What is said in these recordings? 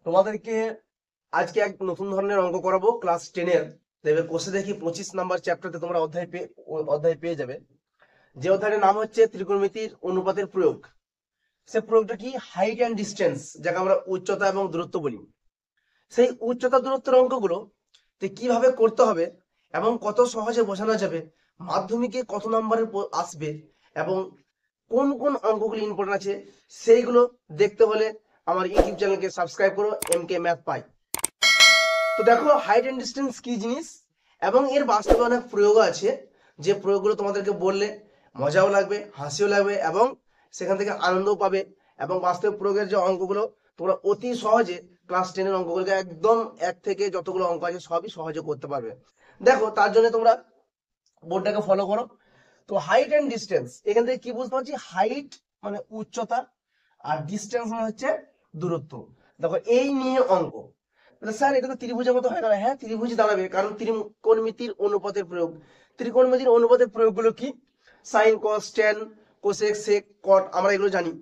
তোমাদেরকে আজকে এক নতুন ধরনের অঙ্ক করাবো ক্লাস 10 এর। দেখবে কোষে দেখি 25 নাম্বার চ্যাপ্টারতে তোমরা অধ্যায় পেয়ে যাবে। যে অধ্যায়ের নাম হচ্ছে ত্রিকোণমিতির অনুপাতের প্রয়োগ। সে প্রয়োগটা কি? হাইট অ্যান্ড ডিস্টেন্স, যাকে আমরা উচ্চতা এবং দূরত্ব বলি। সেই উচ্চতা দূরত্বের অঙ্কগুলো কিভাবে করতে হবে এবং কত সহজে বোঝানো যাবে, মাধ্যমিকে কত নাম্বারের আসবে এবং কোন কোন অঙ্কগুলি ইম্পর্টেন্ট আছে, সেইগুলো দেখতে হলে আমার ইউটিউব চ্যানেলকে সাবস্ক্রাইব করো, MK ম্যাথ পাই। তো দেখো, হাইট এন্ড ডিস্টেন্স কি জিনিস এবং এর বাস্তবে অনেক প্রয়োগ আছে, যে প্রয়োগগুলো তোমাদেরকে বললে মজাও লাগবে, হাসিও লাগবে এবং সেখান থেকে আনন্দও পাবে। এবং বাস্তব প্রয়োগের যে অঙ্কগুলো তোমরা অতি সহজে ক্লাস 10 এর অঙ্কগুলোকে একদম এক থেকে যতগুলো অঙ্ক আছে সবই সহজে করতে পারবে। দেখো, তার জন্য তোমরা বোর্ডটাকে ফলো করো। তো হাইট এন্ড ডিস্টেন্স, এখান থেকে কি বুঝতে পারছি? হাইট মানে উচ্চতা, আর ডিস্টেন্স মানে হচ্ছে দূরত্ব। দেখো, এই নিয়ে অঙ্ক। স্যার, এটা তো ত্রিভুজের মতো হয়ে গেল। হ্যাঁ, ত্রিভুজ দাঁড়াবে, কারণ ত্রিকোণমিতির অনুপাতের প্রয়োগ। ত্রিকোণমিতির অনুপাতের প্রয়োগগুলো কি? সাইন, কস, ট্যান, কোসেক, সেক, কট, আমরা এগুলো জানি।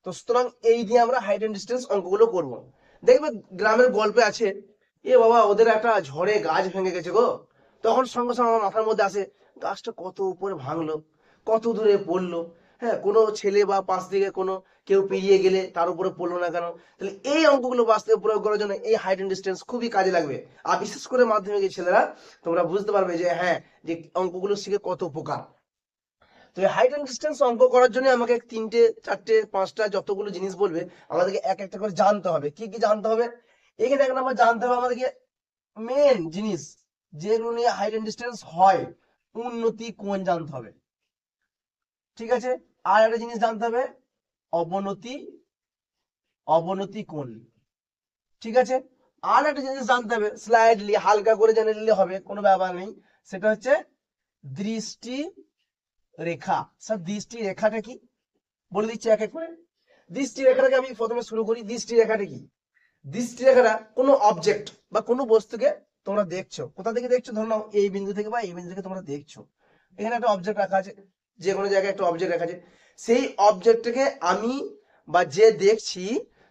তো সুতরাং এই দিয়ে আমরা হাইট এন্ড ডিস্টেন্স অঙ্কগুলো করব। দেখবে গ্রামের গল্পে আছে, এ বাবা, ওদের একটা ঝড়ে গাছ ভেঙে গেছে গো। তখন সঙ্গে সঙ্গে আমার মাথার মধ্যে আসে, গাছটা কত উপরে ভাঙলো, কত দূরে পড়লো। হ্যাঁ, কোনো ছেলে বা পাশ থেকে কোনো কেউ পেরিয়ে গেলে তার উপরে পড়লো না কেন? তাহলে এই অঙ্কগুলো বাস্তবে প্রয়োগ করার জন্য এই হাইট এন্ড ডিস্টেন্স খুবই কাজে লাগবে। আর বিশেষ করে মাধ্যমিকের ছেলেরা, তোমরা বুঝতে পারবে যে হ্যাঁ, যে অঙ্কগুলো শিখে কত উপকার। তো এই হাইট এন্ড ডিস্টেন্স অঙ্ক করার জন্য আমাকে তিনটে, চারটে, পাঁচটা যতগুলো জিনিস বলবে আমাদেরকে এক একটা করে জানতে হবে। কি কি জানতে হবে? এখানে এক নাম্বার জানতে হবে আমাদেরকে মেন জিনিস, যেগুলো নিয়ে হাইট এন্ড ডিস্টেন্স হয়, উন্নতি কোণ জানতে হবে। ঠিক আছে? আর একটা জিনিস জানতে হবে, অবনতি অবনতি কোণ। ঠিক আছে? আর একটা জিনিস জানতে হবে, স্লাইডলি হালকা করে জেনে নিলে হবে, কোনো ব্যাপার নেই। সেটা হচ্ছে দৃষ্টি রেখা। স্যার, দৃষ্টি রেখাটা কি? বলে দিচ্ছি এক এক করে। দৃষ্টি রেখাটাকে আমি প্রথমে শুরু করি। দৃষ্টি রেখাটা কি? দৃষ্টি রেখাটা কোনো অবজেক্ট বা কোনো বস্তুকে তোমরা দেখছো। কোথা থেকে দেখছো? ধরো নাও, এই বিন্দু থেকে বা এই বিন্দু থেকে তোমরা দেখছো। এখানে একটা অবজেক্ট রাখা আছে, যে কোনো জায়গায় একটা অবজেক্ট রাখা আছে। সেই অবজেক্টটাকে আমি বা যে দেখছি,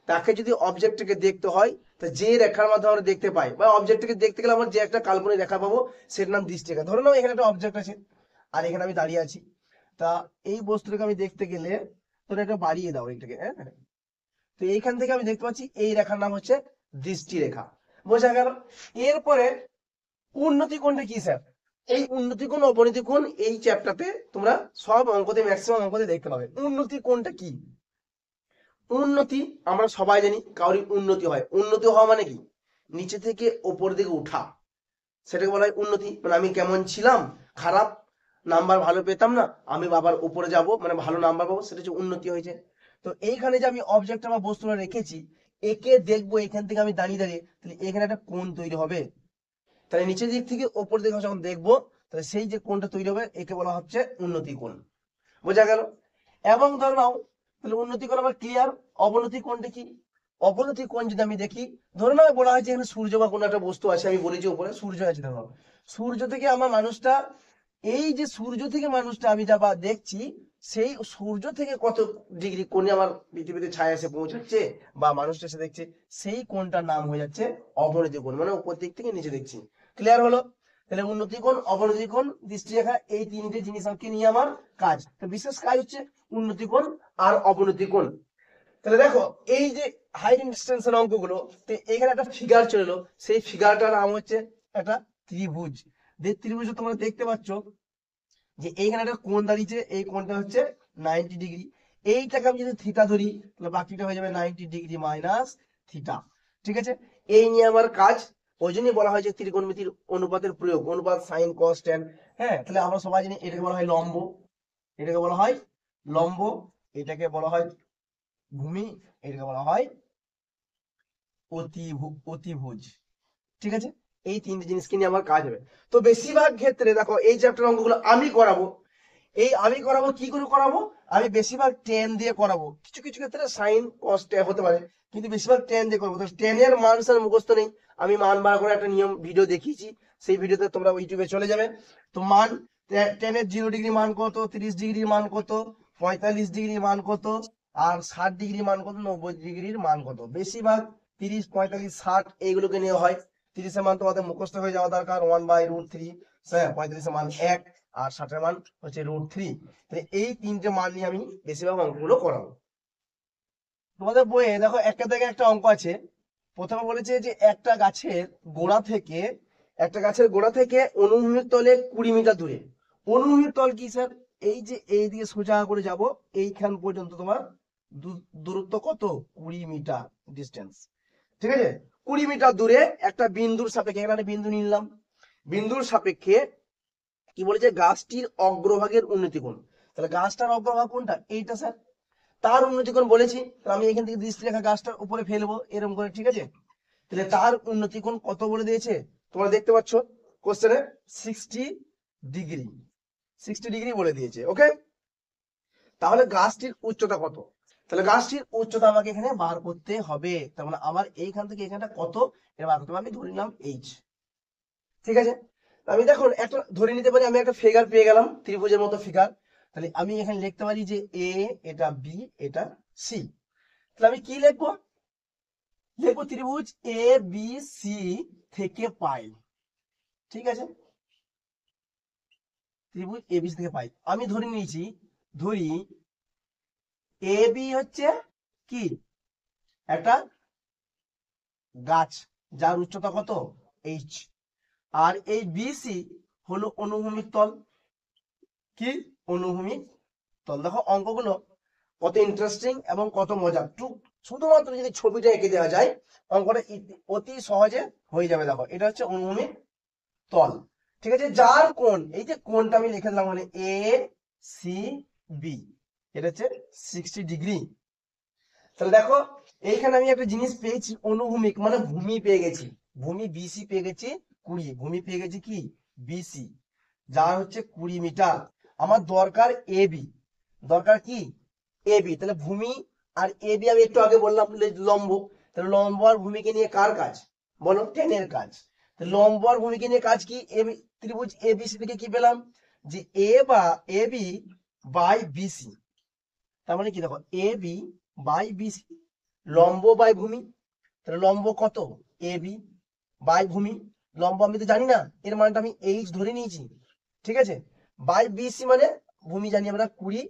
তাকে যদি অবজেক্টটাকে দেখতে হয়, তো যে রেখার মাধ্যমে আমরা দেখতে পাই, বা অবজেক্টটাকে দেখতে গেলে আমরা যে একটা কাল্পনিক রেখা পাবো, সেটার নাম দৃষ্টি রেখা। ধরে নাও এখানে একটা অবজেক্ট আছে, আর এখানে আমি দাঁড়িয়ে আছি। তা এই বস্তুটাকে আমি দেখতে গেলে, তোরা একটা বাড়িয়ে দাও এটাকে, হ্যাঁ। তো এইখান থেকে আমি দেখতে পাচ্ছি এই রেখার নাম হচ্ছে দৃষ্টি রেখা। বোঝা গেল? এরপরে উন্নতি কোণটা কি স্যার? এই উন্নতি কোণ, অবনতি কোণ এই চ্যাপ্টারতে তোমরা সব অঙ্কতে, ম্যাক্সিমাম অঙ্কতে দেখতে পাবে। উন্নতি কোণটা কি? উন্নতি আমরা সবাই জানি, কারোর উন্নতি হয়। উন্নতি হওয়া মানে কি? নিচে থেকে ওপর দিকে উঠা, সেটাকে বলা হয় উন্নতি। মানে আমি কেমন ছিলাম, খারাপ, নাম্বার ভালো পেতাম না, আমি আবার উপরে যাব, মানে ভালো নাম্বার পাবো, সেটা হচ্ছে উন্নতি হয়েছে। তো এইখানে যে আমি অবজেক্ট বা বস্তুটা রেখেছি, একে দেখবো এখান থেকে আমি দাঁড়িয়ে দাঁড়িয়ে, তাহলে এখানে একটা কোণ তৈরি হবে। তাহলে নিচের দিক থেকে ওপর দিকে যখন দেখবো, তাহলে সেই যে কোণটা তৈরি হবে, একে বলা হচ্ছে উন্নতি কোণ। বোঝা গেল? এবং ধর নাও, তাহলে উন্নতি কোণ আমার ক্লিয়ার। অবনতি কোণটা কি? অবনতি কোণ যদি আমি দেখি, ধরে নাও বলা হয়েছে এখানে সূর্য বা কোনো একটা বস্তু আছে, আমি বলেছি উপরে সূর্য আছে, ধরো সূর্য থেকে আমার মানুষটা, এই যে সূর্য থেকে মানুষটা আমি যা বা দেখছি, সেই সূর্য থেকে কত ডিগ্রি কোণে আমার পৃথিবীতে ছায়া এসে পৌঁছাচ্ছে বা মানুষটা এসে দেখছে, সেই কোণটার নাম হয়ে যাচ্ছে অবনতি কোণ। মানে উপর দিক থেকে নিচে দেখছি। ক্লিয়ার হলো? তাহলে উন্নতি কোণ, অবনতি কোণ, দৃষ্টি রেখা, এই তিনটে জিনিস আমাকে নিয়ে আমার কাজ। তো বিশেষ কাজ হচ্ছে উন্নতি কোণ আর অবনতি কোণ। তাহলে দেখো, এই যে হাইট এন্ড ডিস্টেন্সের অঙ্কগুলো, তো এখানে একটা ফিগার চলে এলো। সেই ফিগারটার নাম হচ্ছে একটা ত্রিভুজ। যে ত্রিভুজ তোমরা দেখতে পাচ্ছ, যে এইখানে একটা কোণ দাঁড়িয়েছে, এই কোণটা হচ্ছে 90 ডিগ্রি। এইটাকে আমি যদি থিটা ধরি, তাহলে বাকিটা হয়ে যাবে 90 ডিগ্রি মাইনাস থিটা। ঠিক আছে? এই নিয়ে আমার কাজ। ওই জন্যই বলা হয় যে ত্রিকোণমিতির অনুপাতের প্রয়োগ, অনুপাত, সাইন, কস, ট্যান। হ্যাঁ, তাহলে আমরা সবাই জানি এটাকে বলা হয় লম্ব, এটাকে বলা হয় লম্ব, এটাকে বলা হয় ভূমি, এটাকে বলা হয় অতিভুজ। ঠিক আছে? এই তিনটে জিনিসকে নিয়ে আমার কাজ হবে। তো বেশিরভাগ ক্ষেত্রে দেখো, এই চ্যাপ্টার অঙ্কগুলো আমি করাবো। আমি করাবো কি করে করাবো? আমি বেশিরভাগ টেন দিয়ে করাবো। কিছু কিছু ক্ষেত্রে সাইন কস হতে পারে, কিন্তু বেশিরভাগ টেন দিয়ে করবো। তো টেনের মান স্যার মুখস্থ নেই। আমি মান বার করে একটা নিয়ম ভিডিও দেখিয়েছি, সেই ভিডিওতে তোমরা ইউটিউবে চলে যাবে। তো মান, টেনের 0 ডিগ্রি মান কত, 30 ডিগ্রির মান কত, 45 ডিগ্রির মান কত, আর 60 ডিগ্রির মান কত, 90 ডিগ্রির মান কত। বেশিরভাগ 30, 45, 60 এইগুলোকে নেওয়া হয়। 30 এর মান তোমাদের মুখস্থ হয়ে যাওয়া দরকার, 1/√3। 35 এর মান 1 আর 60 এর মান হচ্ছে √3। তাহলে এই তিনটে মান নিয়ে আমি বেশিরভাগ অঙ্কগুলো করাবো। তোমাদের বইয়ে দেখো একটা থেকে একটা অঙ্ক আছে। প্রথমে বলেছে যে একটা গাছের গোড়া থেকে অনুভূমিক তলে 20 মিটার দূরে। অনুভূমিক তল কি স্যার? এই যে এই দিকে সোজা করে যাব, এইখান পর্যন্ত তোমার দূরত্ব কত? 20 মিটার ডিস্টেন্স। ঠিক আছে, 20 মিটার দূরে একটা বিন্দুর সাপেক্ষে, এখানে বিন্দু নিলাম, বিন্দুর সাপেক্ষে কি বলেছে? গাছটির অগ্রভাগের উন্নতি কোণ। তাহলে গাছটার অগ্রভাগ কোনটা? এইটা স্যার। তার উন্নতি কোণ বলেছি, তাহলে আমি এখান থেকে দৃষ্টি রেখা গাছটার উপরে ফেলবো এরকম করে। ঠিক আছে, তাহলে তার উন্নতি কোণ কত বলে দিয়েছে তোমরা দেখতে পাচ্ছ কোশ্চেনে? 60 ডিগ্রি। 60 ডিগ্রি বলে দিয়েছে। ওকে, তাহলে গাছটির উচ্চতা কত? তাহলে গাছটির উচ্চতা আমাকে এখানে বার করতে হবে। তার মানে আমার এইখান থেকে এখানটা কত এটা বার করতে হবে। আমি ধরে নিলাম এইচ। ঠিক আছে, আমি দেখুন একটা ধরে নিতে পারি, আমি একটা ফিগার পেয়ে গেলাম, ত্রিভুজের মতো ফিগার। তাহলে আমি এখানে লিখতে পারি যে এ, এটা বি, এটা সি। তাহলে আমি কি লিখবো? লিখবো ত্রিভুজ এ বি সি থেকে পাই। ঠিক আছে, ত্রিভুজ এ বি সি থেকে পাই। আমি ধরে নিয়েছি, ধরি এ বি হচ্ছে কি? একটা গাছ যার উচ্চতা কত? এইচ। আর এই বিসি হলো অনুভূমিক তল। কি? অনুভূমিক তল। দেখো অঙ্কগুলো কত ইন্টারেস্টিং এবং কত মজা। শুধুমাত্র যদি ছবিটা এঁকে দেওয়া যায়, অঙ্কটা অতি সহজে হয়ে যাবে। দেখো এটা হচ্ছে অনুভূমিক তল। ঠিক আছে, যার কোণ, এই যে কোণটা আমি লিখে দিলাম মানে এ সি বি, এটা হচ্ছে 60 ডিগ্রি। তাহলে দেখো এইখানে আমি একটা জিনিস পেয়েছি, অনুভূমিক মানে ভূমি পেয়ে গেছি। ভূমি বিসি পেয়ে গেছি 20, ভূমি পেয়ে গেছি কি? বিসি, যার হচ্ছে 20 মিটার। আমার দরকার এবি, দরকার কি? এবি। তাহলে ভূমি আর এবি আমি একটু আগে বললাম লম্ব। তাহলে লম্ব আর ভূমিকে নিয়ে কার কাজ? বলো, টেনের কাজ। লম্ব আর ভূমিকে নিয়ে কাজ কি? এবি। ত্রিভুজ এবিসি থেকে কি পেলাম? যে এ বা এবি বাই বিসি। তার মানে কি? দেখো এবি বাই বিসি, লম্ব বাই ভূমি। তাহলে লম্ব কত? এবি বাই ভূমি। লম্ব আমি তো জানি না, এর মানটা আমি এইচ ধরে নিয়েছি। ঠিক আছে, বাই বিসি মানে ভূমি জানি আমরা 20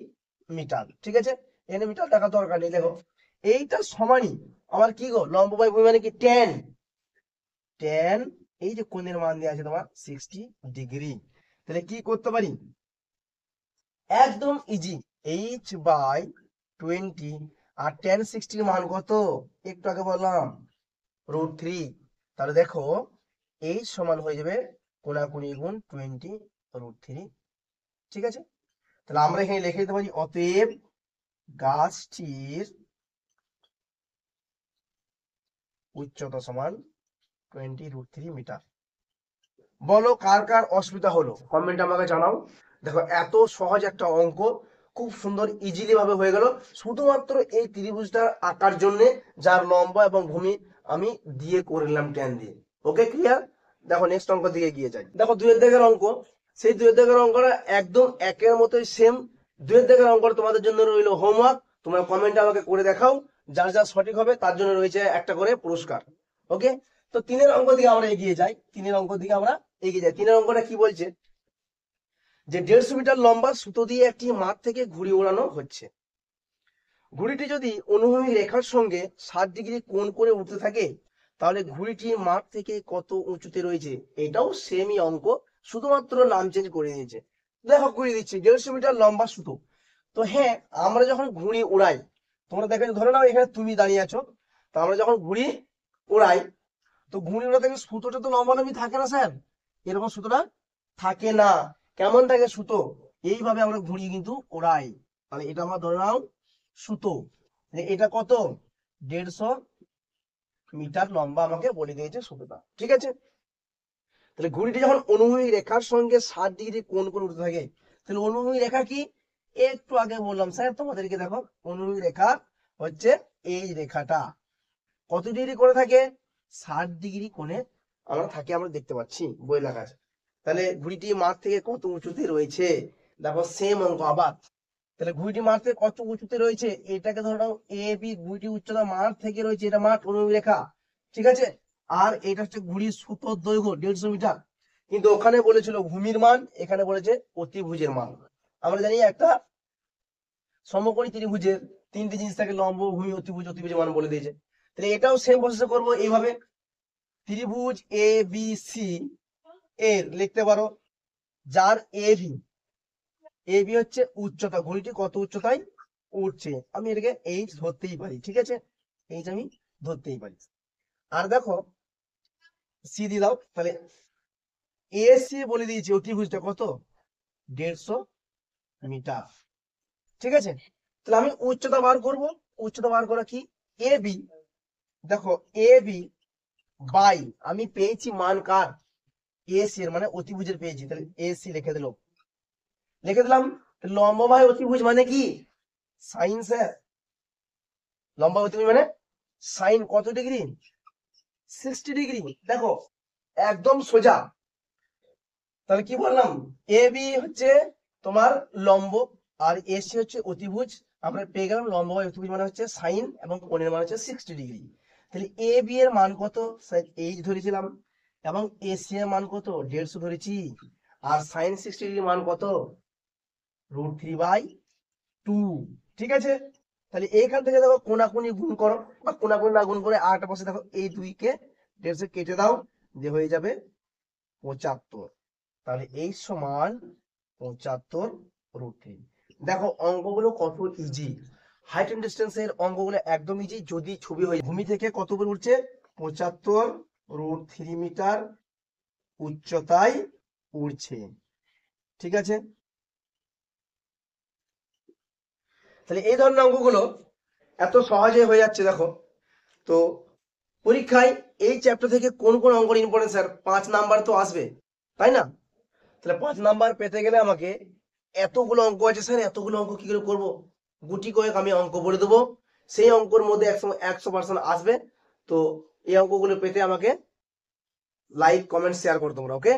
মিটার। ঠিক আছে, এখানে মিটার টাকা দরকার নেই। দেখো এইটা সমানই আমার কি গো? লম্ব বাই ভূমি মানে কি? ট্যান। ট্যান এই যে কোণের মান দেওয়া আছে তোমার 60 ডিগ্রি। তাহলে কি করতে পারি? একদম ইজি, এইচ বাই 20। আর ট্যান 60 মান কত? একটু আগে বললাম √3। তাহলে দেখো এইচ সমান হয়ে যাবে কোণাকুণি গুণ 20 √3। ঠিক আছে, তাহলে আমরা এখানে লিখে দিতে পারি অতএব গাছটির উচ্চতা সমান 20 √3 মিটার। বলো কার কার অসুবিধা হলো, কমেন্ট আমাকে জানাও। দেখো এত সহজ একটা অঙ্ক খুব সুন্দর ইজিলি ভাবে হয়ে গেল, শুধুমাত্র এই ত্রিভুজটার আঁকার জন্য, যার লম্বা এবং ভূমি আমি দিয়ে করলাম ট্যান দিয়ে। ওকে, ক্লিয়ার? দেখো নেক্সট অঙ্ক দিকে গিয়ে যাই। দেখো দুয়ের দাগের অঙ্ক, সেই দুয়ের দাগের অঙ্কটা একদম একের মতোই সেম। দুয়ের দাগের অঙ্কটা তোমাদের জন্য রইলো হোমওয়ার্ক। তোমরা কমেন্টে আমাকে করে দেখাও, যার যার সঠিক হবে তার জন্য রয়েছে একটা করে পুরস্কার। ওকে, তো তিনের অঙ্ক দিকে আমরা এগিয়ে যাই। তিনের অঙ্ক দিকে আমরা এগিয়ে যাই। তিনের অঙ্কটা কি বলছে? যে 150 মিটার লম্বা সুতো দিয়ে একটি মাঠ থেকে ঘুড়ি ওড়ানো হচ্ছে। ঘুড়িটি যদি অনুভূমিক রেখার সঙ্গে 60 ডিগ্রি কোণ করে উঠতে থাকে, তাহলে ঘুড়িটি মাঠ থেকে কত উঁচুতে রয়েছে? এটাও সেমই অঙ্ক, শুধুমাত্র নাম চেঞ্জ করে দিয়েছে। দেখো ঘুড়ি দিচ্ছি 150 মিটার লম্বা সুতো। তো হ্যাঁ, আমরা যখন ঘুড়ি উড়াই, তোমরা দেখো ধরে নাও এখানে তুমি দাঁড়িয়ে আছো, তো আমরা যখন ঘুড়ি উড়াই, তো ঘুড়ি ওড়াতে সুতোটা তো লম্বালম্বি থাকে না স্যার, এরকম সুতোটা থাকে না। কেমন থাকে সুতো? এইভাবে আমরা ঘুড়ি কিন্তু ওড়াই। তাহলে এটা আমরা ধরে নাও সুতো, এটা কত? 150 মিটার লম্বা আমাকে বলে দিয়েছে সুতোটা। ঠিক আছে, তাহলে ঘুড়িটি যখন অনুভূমিক রেখার সঙ্গে 60 ডিগ্রি কোণ করে উঠতে থাকে, তাহলে অনুভূমিক রেখা কি? একটু আগে বললাম স্যার তোমাদেরকে, দেখো অনুভূমিক রেখা হচ্ছে এই রেখাটা কত ডিগ্রি করে থাকে? 60 ডিগ্রি কোণে আমরা থাকি, আমরা দেখতে পাচ্ছি বই লেখা আছে। তাহলে ঘুড়িটি মাঠ থেকে কত উঁচুতে রয়েছে? দেখো সেম অঙ্ক আবার। তাহলে ঘুড়িটি মাঠ থেকে কত উঁচুতে রয়েছে? এটাকে ধরো এ বি, ঘুড়িটি উচ্চতা মাঠ থেকে রয়েছে, এটা মাঠ অনুভূমিক রেখা। ঠিক আছে। আর এটা হচ্ছে ঘুড়ির সুতোর দৈর্ঘ্য 150 মিটার, কিন্তু ওখানে বলেছিল ভূমির মান, এখানে বলেছে অতিভুজের মান। আমরা জানি একটা সমকোণী ত্রিভুজের তিনটি জিনিস থাকে, লম্ব, ভূমি, অতিভুজ। অতিভুজের মান বলে দিয়েছে। তাহলে এটাও সেম প্রসেস করবো এইভাবে। ত্রিভুজ এ বি সি এর লিখতে পারো, যার এ বি হচ্ছে উচ্চতা, ঘড়িটি কত উচ্চতায় উঠছে, আমি এটাকে এইচ ধরতেই পারি। ঠিক আছে, এইচ আমি ধরতেই পারি। আর দেখো সি দিয়ে দাও, তাহলে এ সি বলে দিয়েছি অতিভুজটা কত, 150 মিটার। ঠিক আছে, তাহলে আমি উচ্চতা বার করব। উচ্চতা বার করা কি, এ বি, দেখো এ বি বাই, আমি পেয়েছি মান কার, এ সি এর, মানে অতিভুজের পেয়েছি। তাহলে এ সি লিখে দিলাম। লম্ব বাই অতিভুজ মানে কি, সাইন স্যার। লম্বা অতিভুজ মানে সাইন কত ডিগ্রি, 60 ডিগ্রি। দেখো একদম সোজা। তাহলে কি বললাম, এ বি হচ্ছে তোমার লম্ব, আর এসি হচ্ছে অতিভুজ। আমরা পেয়ে গেলাম লম্ব বাই অতিভুজ মানে হচ্ছে সাইন, এবং কোণের মান হচ্ছে 60 ডিগ্রি। তাহলে এ বি এর মান কত, এইচ ধরেছিলাম, এবং এসি এর মান কত, 150 ধরেছি, আর সাইন 60 ডিগ্রি মান কত, √3/2। ঠিক আছে, তাহলে এইখান থেকে দেখো কোনাকুনি গুণ করো, বা কোনাকুনি না গুণ করে আরেকটা পাশে দেখো, এই 2 কে 150 কেটে দাও, যে হয়ে যাবে 75। তাহলে এই সমান 75√3। দেখো অঙ্কগুলো কত ইজি, হাইট এন্ড ডিস্টেন্স এর অঙ্কগুলো একদম ইজি। যদি ছবি হয়ে ভূমি থেকে কত উপরে উঠছে, 75√3 মিটার উচ্চতায় উড়ছে। ঠিক আছে, তাহলে এই ধরনের অঙ্কগুলো এত সহজে হয়ে যাচ্ছে। দেখো তো পরীক্ষায় এই চ্যাপ্টার থেকে কোন কোন অঙ্কের ইম্পর্টেন্স, স্যার 5 নাম্বার তো আসবে, তাই না? তাহলে 5 নাম্বার পেতে গেলে আমাকে এতগুলো অঙ্ক আছে স্যার, এতগুলো অঙ্ক কি করে করবো, গুটি কয়েক আমি অঙ্ক বলে দেবো, সেই অঙ্কের মধ্যে 100% আসবে। তো এই অঙ্কগুলো পেতে আমাকে লাইক কমেন্ট শেয়ার করো তোমরা, ওকে।